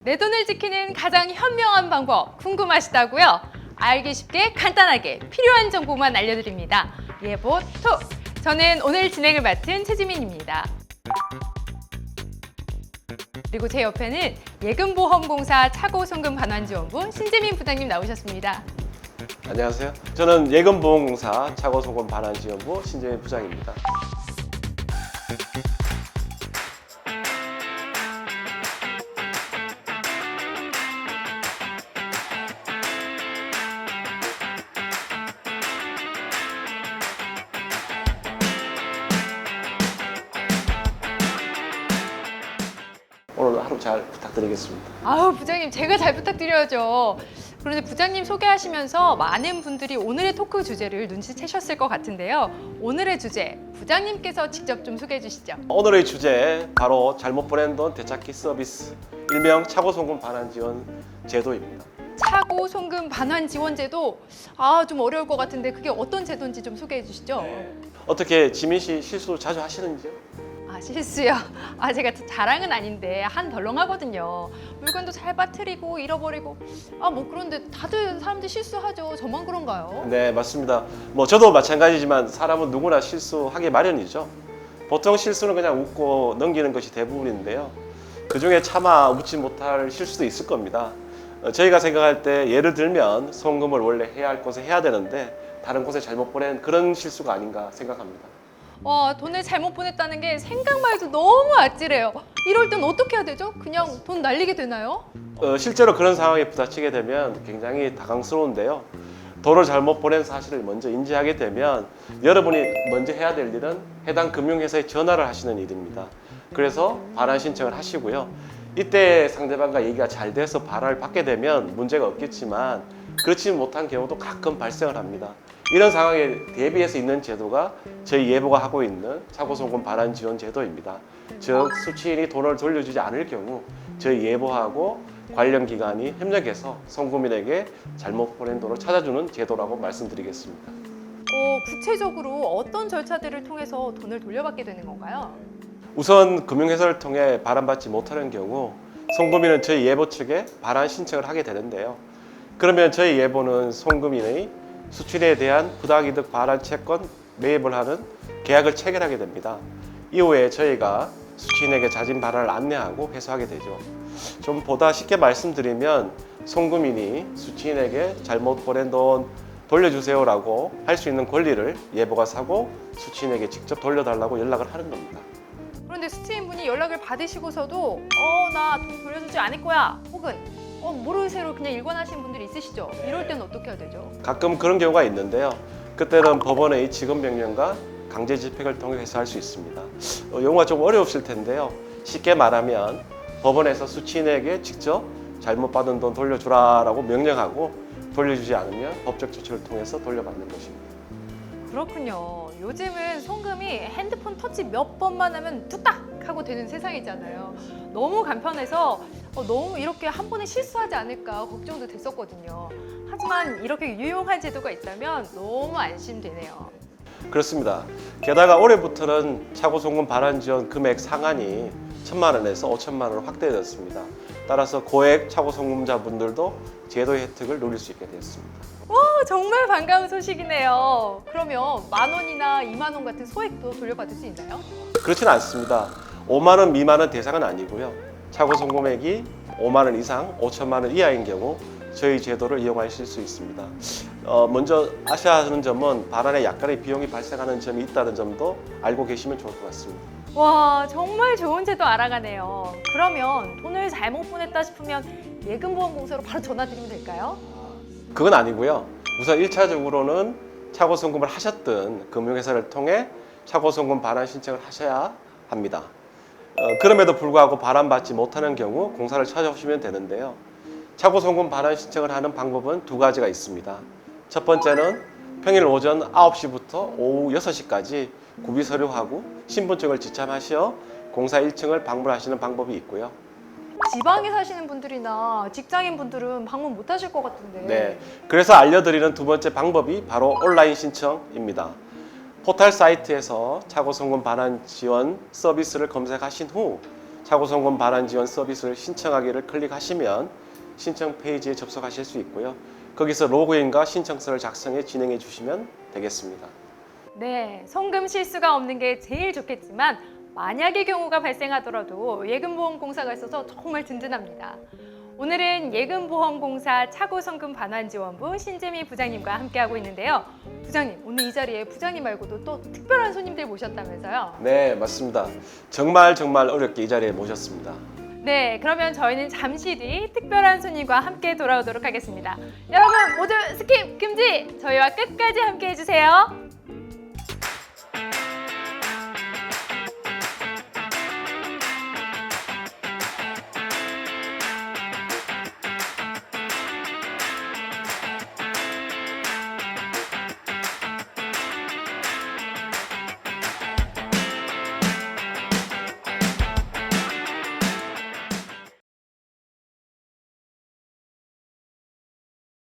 내 돈을 지키는 가장 현명한 방법 궁금하시다고요? 알기 쉽게 간단하게 필요한 정보만 알려드립니다. 예보 톡! 저는 오늘 진행을 맡은 최지민입니다. 그리고 제 옆에는 예금보험공사 차고송금반환지원부 신재민 부장님 나오셨습니다. 안녕하세요. 저는 예금보험공사 차고송금반환지원부 신재민 부장입니다. 오늘 하루 잘 부탁드리겠습니다. 아우 부장님 제가 잘 부탁드려야죠. 그런데 부장님 소개하시면서 많은 분들이 오늘의 토크 주제를 눈치채셨을 것 같은데요. 오늘의 주제 부장님께서 직접 좀 소개해 주시죠. 오늘의 주제 바로 잘못 보낸 돈 되찾기 서비스, 일명 차고송금 반환지원 제도입니다. 차고 송금 반환 지원 제도 좀 어려울 것 같은데 그게 어떤 제도인지 좀 소개해 주시죠. 어떻게 지민 씨 실수 자주 하시는지요? 실수요. 제가 자랑은 아닌데 한 덜렁하거든요. 물건도 잘 빠뜨리고 잃어버리고 그런데 다들 사람들 실수하죠. 저만 그런가요? 네, 맞습니다. 저도 마찬가지지만 사람은 누구나 실수하기 마련이죠. 보통 실수는 그냥 웃고 넘기는 것이 대부분인데요. 그중에 차마 웃지 못할 실수도 있을 겁니다. 저희가 생각할 때 예를 들면 송금을 원래 해야 할 곳에 해야 되는데 다른 곳에 잘못 보낸 그런 실수가 아닌가 생각합니다. 돈을 잘못 보냈다는 게 생각만 해도 너무 아찔해요. 이럴 땐 어떻게 해야 되죠? 그냥 돈 날리게 되나요? 실제로 그런 상황에 부닥치게 되면 굉장히 당황스러운데요. 돈을 잘못 보낸 사실을 먼저 인지하게 되면 여러분이 먼저 해야 될 일은 해당 금융회사에 전화를 하시는 일입니다. 그래서 반환 신청을 하시고요. 이때 상대방과 얘기가 잘 돼서 반환을 받게 되면 문제가 없겠지만 그렇지 못한 경우도 가끔 발생을 합니다. 이런 상황에 대비해서 있는 제도가 저희 예보가 하고 있는 차고송금 반환 지원 제도입니다. 즉 수취인이 돈을 돌려주지 않을 경우 저희 예보하고 관련 기관이 협력해서 송금인에게 잘못 보낸 돈을 찾아주는 제도라고 말씀드리겠습니다. 구체적으로 어떤 절차들을 통해서 돈을 돌려받게 되는 건가요? 우선 금융회사를 통해 반환받지 못하는 경우 송금인은 저희 예보 측에 반환 신청을 하게 되는데요. 그러면 저희 예보는 송금인의 수취인에 대한 부당이득 반환 채권 매입을 하는 계약을 체결하게 됩니다. 이후에 저희가 수취인에게 자진 반환을 안내하고 회수하게 되죠. 좀 보다 쉽게 말씀드리면 송금인이 수취인에게 잘못 보낸 돈 돌려주세요라고 할 수 있는 권리를 예보가 사고 수취인에게 직접 돌려달라고 연락을 하는 겁니다. 그런데 수취인분이 연락을 받으시고서도 나 돈 돌려주지 않을 거야 혹은 모르쇠로 그냥 일관하시는 분들이 있으시죠? 이럴 때는 어떻게 해야 되죠? 가끔 그런 경우가 있는데요. 그때는 법원의 지급 명령과 강제 집행을 통해 회수할 수 있습니다. 용어가 좀 어려우실 텐데요. 쉽게 말하면 법원에서 수취인에게 직접 잘못 받은 돈 돌려주라라고 명령하고 돌려주지 않으면 법적 조치를 통해서 돌려받는 것입니다. 그렇군요. 요즘은 송금이 핸드폰 터치 몇 번만 하면 뚝딱 하고 되는 세상이잖아요. 너무 간편해서 너무 이렇게 한 번에 실수하지 않을까 걱정도 됐었거든요. 하지만 이렇게 유용한 제도가 있다면 너무 안심되네요. 그렇습니다. 게다가 올해부터는 차고송금 반환 지원 금액 상한이 1,000만 원에서 5천만 원으로 확대되었습니다. 따라서 고액 차고송금자분들도 제도의 혜택을 누릴 수 있게 됐습니다. 정말 반가운 소식이네요. 그러면 10,000원이나 20,000원 같은 소액도 돌려받을 수 있나요? 그렇지는 않습니다. 5만 원 미만은 대상은 아니고요. 차고송금액이 5만 원 이상, 5천만 원 이하인 경우 저희 제도를 이용하실 수 있습니다. 먼저 아셔야 하는 점은 반환에 약간의 비용이 발생하는 점이 있다는 점도 알고 계시면 좋을 것 같습니다. 와, 정말 좋은 제도 알아가네요. 그러면 돈을 잘못 보냈다 싶으면 예금보험공사로 바로 전화드리면 될까요? 그건 아니고요. 우선 1차적으로는 차고송금을 하셨던 금융회사를 통해 차고송금 반환 신청을 하셔야 합니다. 그럼에도 불구하고 반환받지 못하는 경우 공사를 찾아오시면 되는데요. 차고송금 반환 신청을 하는 방법은 두 가지가 있습니다. 첫 번째는 평일 오전 9시부터 오후 6시까지 구비 서류하고 신분증을 지참하시어 공사 1층을 방문하시는 방법이 있고요. 지방에 사시는 분들이나 직장인 분들은 방문 못 하실 것 같은데. 네, 그래서 알려드리는 두 번째 방법이 바로 온라인 신청입니다. 포털 사이트에서 차고송금 반환 지원 서비스를 검색하신 후 차고송금 반환 지원 서비스를 신청하기를 클릭하시면 신청 페이지에 접속하실 수 있고요. 거기서 로그인과 신청서를 작성해 진행해 주시면 되겠습니다. 네, 송금 실수가 없는 게 제일 좋겠지만 만약의 경우가 발생하더라도 예금보험공사가 있어서 정말 든든합니다. 오늘은 예금보험공사 차고송금 반환지원부 신재미 부장님과 함께하고 있는데요. 부장님, 오늘 이 자리에 부장님 말고도 또 특별한 손님들 모셨다면서요? 네, 맞습니다. 정말 어렵게 이 자리에 모셨습니다. 네, 그러면 저희는 잠시 뒤 특별한 손님과 함께 돌아오도록 하겠습니다. 여러분 모두 스킵 금지! 저희와 끝까지 함께 해주세요.